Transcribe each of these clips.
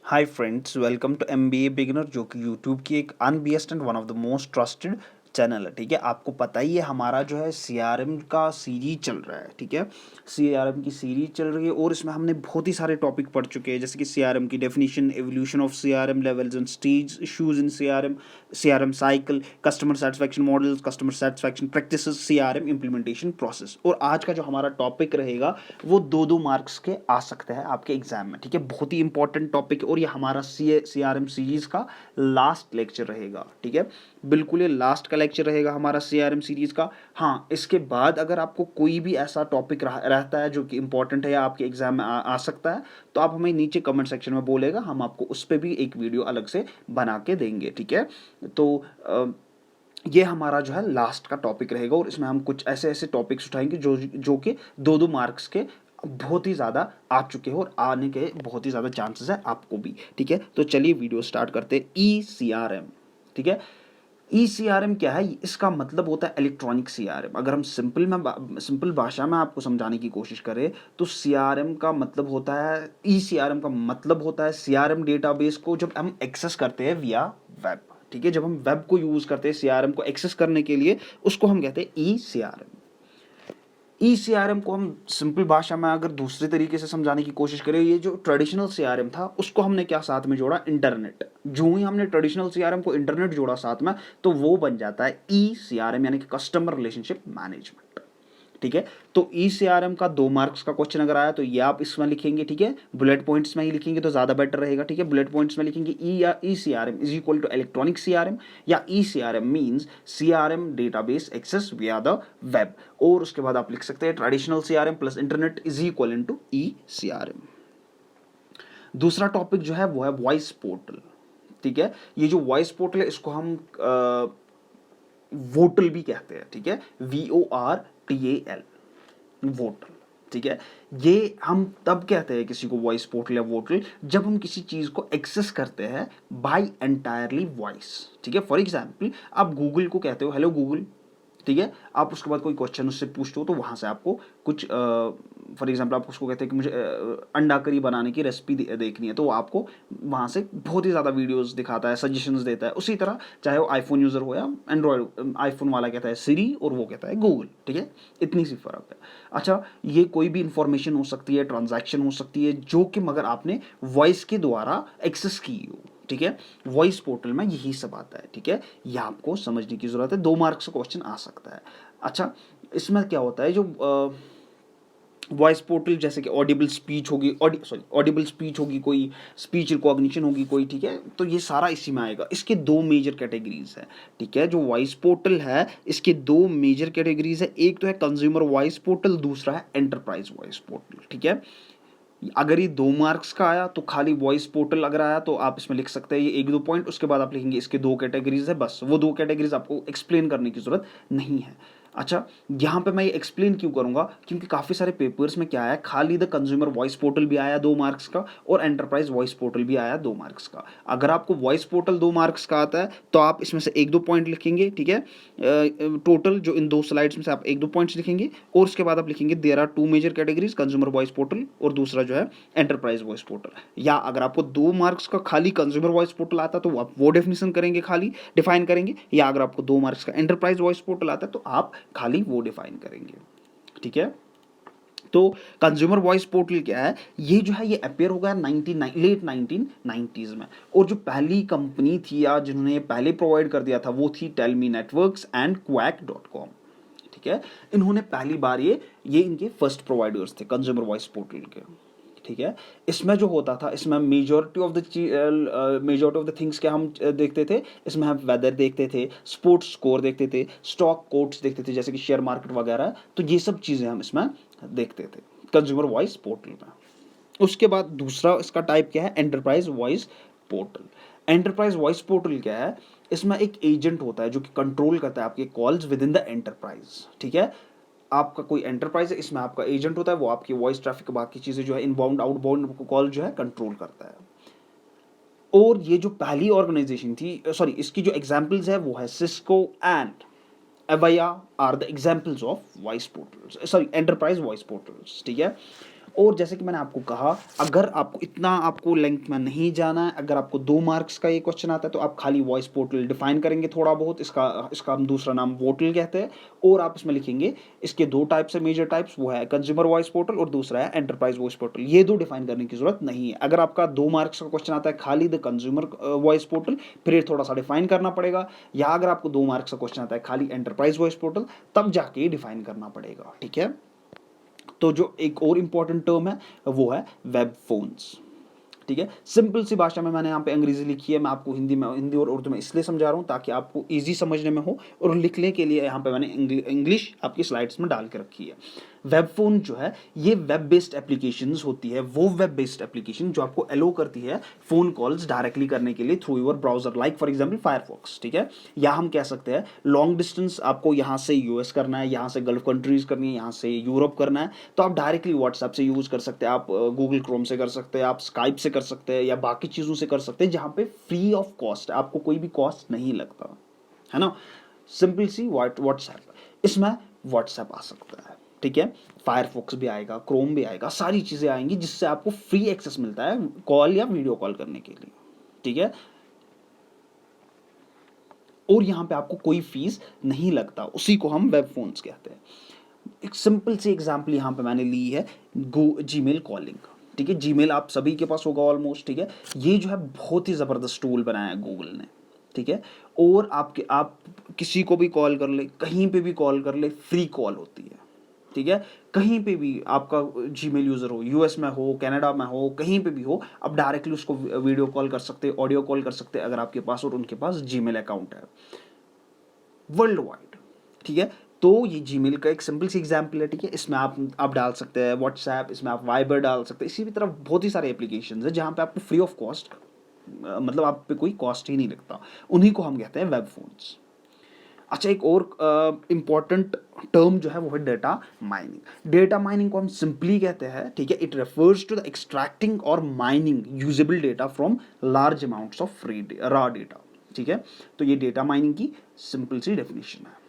Hi friends, welcome to MBA beginner, जो कि YouTube की एक unbiased and one of the most trusted channel है। ठीक है, आपको पता ही है हमारा जो है सीआरएम का सीरीज चल रहा है। ठीक है, सीआरएम की सीरीज चल रही है और इसमें हमने बहुत ही सारे टॉपिक पढ़ चुके हैं, जैसे कि सीआरएम की definition, evolution of CRM, levels and stage, issues in CRM, CRM cycle, customer satisfaction models, customer satisfaction practices, CRM implementation process. और आज का जो हमारा टॉपिक रहेगा वो दो दो मार्क्स के आ सकते हैं आपके एग्जाम में। ठीक है, बहुत ही इंपॉर्टेंट टॉपिक है और ये हमारा सीआरएम सीरीज का लास्ट लेक्चर रहेगा। ठीक है, बिल्कुल ये लास्ट का लेक्चर रहेगा हमारा सीआरएम सीरीज का। हाँ, इसके बाद अगर आपको कोई भी ऐसा टॉपिक रहता है जो कि इंपॉर्टेंट है या आपके एग्जाम में आ सकता है, तो आप हमें नीचे कमेंट सेक्शन में बोलेगा, हम आपको उस पर भी एक वीडियो अलग से बना के देंगे। ठीक है, तो ये हमारा जो है लास्ट का टॉपिक रहेगा और इसमें हम कुछ ऐसे ऐसे टॉपिक्स उठाएंगे जो कि दो दो मार्क्स के बहुत ही ज़्यादा आ चुके हैं और आने के बहुत ही ज़्यादा चांसेस है आपको भी। ठीक है, तो चलिए वीडियो स्टार्ट करते हैं। ई सी आर एम। ठीक है, ई सी आर एम क्या है? इसका मतलब होता है इलेक्ट्रॉनिक सी आर एम। अगर हम सिंपल भाषा में आपको समझाने की कोशिश करें तो सी आर एम का मतलब होता है, ई सी आर एम का मतलब होता है सी आर एम डेटाबेस को जब हम एक्सेस करते हैं विया वेब। ठीक है, जब हम वेब को यूज करते हैं सी आर एम को एक्सेस करने के लिए, उसको हम कहते हैं ई सी आर एम। ई सी आर एम को हम सिंपल भाषा में अगर दूसरे तरीके से समझाने की कोशिश करें, ये जो ट्रेडिशनल सी आर एम था उसको हमने क्या साथ में जोड़ा? इंटरनेट। जो ही हमने ट्रेडिशनल सी आर एम को इंटरनेट जोड़ा साथ में, तो वो बन जाता है ई सी आर एम, यानी कि कस्टमर रिलेशनशिप मैनेजमेंट। ठीक है, तो ई सी आर एम का 2 मार्क्स का क्वेश्चन अगर आया तो ये आप इसमें लिखेंगे। ठीक है, बुलेट पॉइंट्स में ही लिखेंगे तो ज्यादा बेटर रहेगा। ठीक है, बुलेट पॉइंट्स में लिखेंगे ई या E C R M is equal to electronic C R M, या E C R M means C R M database access via the web. और उसके बाद आप लिख सकते हैं traditional C R M plus internet is equal to E C R M. दूसरा topic जो है वो है वॉइस पोर्टल। ठीक है, ये जो वॉइस पोर्टल है इसको हम वोटल भी कहते हैं। ठीक है, VORTAL, वोटल। ठीक है, ये हम तब कहते हैं किसी को वॉइस पोर्टल या वोटल जब हम किसी चीज को एक्सेस करते हैं बाय एंटायरली वॉइस। ठीक है, फॉर एग्जाम्पल आप गूगल को कहते हो हेलो गूगल। ठीक है, आप उसके बाद कोई क्वेश्चन उससे पूछते हो तो वहां से आपको कुछ फॉर एग्जाम्पल आप उसको कहते हैं कि मुझे अंडा करी बनाने की रेसिपी देखनी है, तो वो आपको वहां से बहुत ही ज़्यादा वीडियोस दिखाता है, सजेशंस देता है। उसी तरह चाहे वो आईफोन यूज़र हो या एंड्रॉयड, आईफोन वाला कहता है सिरी और वो कहता है गूगल। ठीक है, इतनी सी फ़र्क है। अच्छा, ये कोई भी इंफॉर्मेशन हो सकती है, ट्रांजैक्शन हो सकती है, जो कि मगर आपने वॉइस के द्वारा एक्सेस की हो। ठीक है, वॉइस पोर्टल में यही सब आता है। ठीक है, ये आपको समझने की जरूरत है, 2 मार्क्स का क्वेश्चन आ सकता है। अच्छा, इसमें क्या होता है, जो वॉइस पोर्टल जैसे कि ऑडिबल स्पीच होगी, ऑडिबल स्पीच होगी, कोई स्पीच रिकॉग्निशन होगी कोई। ठीक है, तो ये सारा इसी में आएगा। इसके 2 मेजर कैटेगरीज है। ठीक है, जो वॉइस पोर्टल है इसके 2 मेजर कैटेगरीज है। एक तो है कंज्यूमर वॉइस पोर्टल, दूसरा है एंटरप्राइज वॉइस पोर्टल। ठीक है, अगर ये 2 मार्क्स का आया तो खाली वॉइस पोर्टल अगर आया तो आप इसमें लिख सकते हैं ये 1-2 पॉइंट, उसके बाद आप लिखेंगे इसके 2 कैटेगरीज है, बस वो 2 कैटेगरीज आपको एक्सप्लेन करने की जरूरत नहीं है। अच्छा, यहाँ पे मैं ये एक्सप्लेन क्यों करूंगा, क्योंकि काफ़ी सारे पेपर्स में क्या है, खाली द कंज्यूमर वॉइस पोर्टल भी आया 2 मार्क्स का और एंटरप्राइज वॉइस पोर्टल भी आया 2 मार्क्स का। अगर आपको वॉइस पोर्टल 2 मार्क्स का आता है तो आप इसमें से 1-2 पॉइंट लिखेंगे। ठीक है, टोटल जो इन 2 स्लाइड्स में से आप 1-2 पॉइंट्स लिखेंगे और उसके बाद आप लिखेंगे there are 2 major categories, consumer voice portal और दूसरा जो है एंटरप्राइज वॉइस पोर्टल। या अगर आपको 2 मार्क्स का खाली कंज्यूमर वॉइस पोर्टल आता है तो आप वो डेफिनेशन करेंगे, खाली डिफाइन करेंगे, या अगर आपको 2 मार्क्स का एंटरप्राइज वॉइस पोर्टल आता है तो आप खाली वो डिफाइन करेंगे। ठीक है, तो कंज्यूमर वॉइस पोर्टल क्या है, ये जो है ये अपेयर हो गया लेट 1990s में। और जो पहली कंपनी थी या जिन्होंने ये पहले प्रोवाइड कर दिया था वो थी टेलमी नेटवर्क्स एंड क्वैक.com। ठीक है, इन्होंने पहली बार ये इनके फर्स्ट प्रोवाइडर्स थे कंज्यूमर वॉइस पोर्टल के। ठीक है, इसमें जो होता था, इसमें मेजॉरिटी ऑफ द थिंग्स क्या हम देखते थे, इसमें हम वेदर देखते थे, स्पोर्ट्स स्कोर देखते थे, स्टॉक कोट्स देखते थे जैसे कि शेयर मार्केट वगैरह। तो ये सब चीज़ें हम इसमें देखते थे कंज्यूमर वॉइस पोर्टल में। उसके बाद दूसरा इसका टाइप क्या है, enterprise voice portal. Enterprise voice portal क्या है, इसमें एक एजेंट होता है जो कि कंट्रोल करता है आपके calls with in the enterprise. ठीक है, आपका कोई एंटरप्राइज है, इसमें आपका एजेंट होता है, वो आपकी वॉइस ट्रैफिक बाकी चीजें जो है इनबाउंड आउटबाउंड कॉल जो है कंट्रोल करता है। और ये जो पहली ऑर्गेनाइजेशन थी, सॉरी, इसकी जो एग्जांपल्स है वो है Cisco and Avaya are the examples of voice portals, sorry enterprise voice portals. ठीक है, और जैसे कि मैंने आपको कहा, अगर आपको इतना आपको लेंथ में नहीं जाना है, अगर आपको 2 मार्क्स का ये क्वेश्चन आता है तो आप खाली वॉइस पोर्टल डिफाइन करेंगे थोड़ा बहुत, इसका हम दूसरा नाम वोटल कहते हैं, और आप इसमें लिखेंगे इसके 2 टाइप्स है, मेजर टाइप्स, वो है कंज्यूमर वॉइस पोर्टल और दूसरा है एंटरप्राइज वॉइस पोर्टल। ये 2 डिफाइन करने की जरूरत नहीं है। अगर आपका 2 मार्क्स का क्वेश्चन आता है खाली द कंज्यूमर वॉइस पोर्टल, फिर थोड़ा सा डिफाइन करना पड़ेगा, या अगर आपको 2 मार्क्स का क्वेश्चन आता है खाली एंटरप्राइज वॉइस पोर्टल, तब जाके डिफाइन करना पड़ेगा, ठीक है। तो जो एक और इंपॉर्टेंट टर्म है वो है वेब फोन्स, ठीक है। सिंपल सी भाषा में मैंने यहाँ पे अंग्रेजी लिखी है, मैं आपको हिंदी और उर्दू में इसलिए समझा रहा हूँ ताकि आपको इजी समझने में हो, और लिखने के लिए यहाँ पे मैंने इंग्लिश आपकी स्लाइड्स में डाल के रखी है। वेब फोन जो है ये वेब बेस्ड एप्लीकेशंस होती है, वो वेब बेस्ड एप्लीकेशन जो आपको एलो करती है फोन कॉल्स डायरेक्टली करने के लिए through your browser, like for example Firefox, ठीक है। या हम कह सकते हैं लॉन्ग डिस्टेंस आपको यहाँ से यूएस करना है, यहाँ से गल्फ कंट्रीज करनी है, यहाँ से यूरोप करना है, तो आप डायरेक्टली व्हाट्सएप से यूज कर सकते हैं, आप गूगल क्रोम से कर सकते हैं, आप स्काइप से कर सकते हैं, या बाकी चीज़ों से कर सकते हैं जहाँ पे फ्री ऑफ कॉस्ट, आपको कोई भी कॉस्ट नहीं लगता है ना। सिंपल सी व्हाट्सएप, इसमें व्हाट्सएप आ सकता है, ठीक है। फायरफॉक्स भी आएगा, क्रोम भी आएगा, सारी चीज़ें आएंगी जिससे आपको फ्री एक्सेस मिलता है कॉल या वीडियो कॉल करने के लिए, ठीक है। और यहाँ पे आपको कोई फीस नहीं लगता, उसी को हम वेब फोन्स कहते हैं। एक सिंपल सी एग्जांपल यहाँ पे मैंने ली है जीमेल कॉलिंग, ठीक है। जीमेल आप सभी के पास होगा ऑलमोस्ट, ठीक है। ये जो है बहुत ही ज़बरदस्त टूल बनाया है गूगल ने, ठीक है। और आप किसी को भी कॉल कर ले, कहीं पे भी कॉल कर ले, फ्री कॉल होती है, ठीक है। कहीं पे भी आपका जीमेल यूज़र हो, यूएस में हो, कनाडा में हो, कहीं पे भी हो, आप डायरेक्टली उसको वीडियो कॉल कर सकते हैं, ऑडियो कॉल कर सकते हैं, अगर आपके पास और उनके पास जीमेल अकाउंट है वर्ल्ड वाइड, ठीक है। तो ये जीमेल का एक सिंपल सी एग्जांपल है, ठीक है। इसमें आप डाल सकते हैं व्हाट्सएप, इसमें आप वाइबर डाल सकते हैं, इसी भी तरह बहुत ही सारे एप्लीकेशंस है जहाँ पे आपको फ्री ऑफ कॉस्ट, मतलब आप पे कोई कॉस्ट ही नहीं लगता, उन्हीं को हम कहते हैं वेब फोन्स। अच्छा, एक और इंपॉर्टेंट टर्म जो है वो है डेटा माइनिंग। डेटा माइनिंग को हम सिंपली कहते हैं, ठीक है, it refers to the extracting और mining usable data from large amounts of free raw data, ठीक है। तो ये डेटा माइनिंग की सिंपल सी डेफिनेशन है।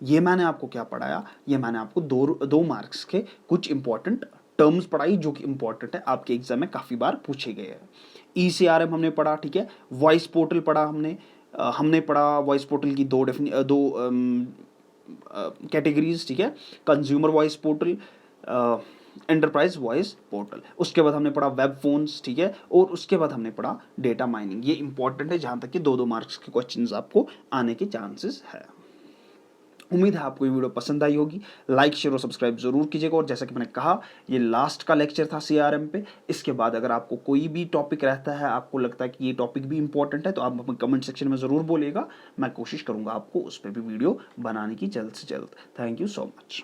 ये मैंने आपको क्या पढ़ाया, ये मैंने आपको दो मार्क्स के कुछ इंपॉर्टेंट टर्म्स पढ़ाई जो कि इंपॉर्टेंट है, आपके एग्जाम में काफ़ी बार पूछे गए हैं। ECRM हमने पढ़ा, ठीक है। वॉइस पोर्टल पढ़ा हमने पढ़ा वॉइस पोर्टल की दो कैटेगरीज, ठीक है। Consumer voice portal, enterprise voice portal. उसके बाद हमने पढ़ा वेब फोन्स, ठीक है। और उसके बाद हमने पढ़ा डेटा माइनिंग। ये इंपॉर्टेंट है, जहाँ तक कि 2-2 मार्क्स के क्वेश्चंस आपको आने के चांसेस है। उम्मीद है आपको ये वीडियो पसंद आई होगी। लाइक शेयर और सब्सक्राइब जरूर कीजिएगा। और जैसा कि मैंने कहा, ये लास्ट का लेक्चर था CRM पे। इसके बाद अगर आपको कोई भी टॉपिक रहता है, आपको लगता है कि ये टॉपिक भी इंपॉर्टेंट है, तो आप अपने कमेंट सेक्शन में ज़रूर बोलिएगा। मैं कोशिश करूँगा आपको उस पर भी वीडियो बनाने की जल्द से जल्द। Thank you so much.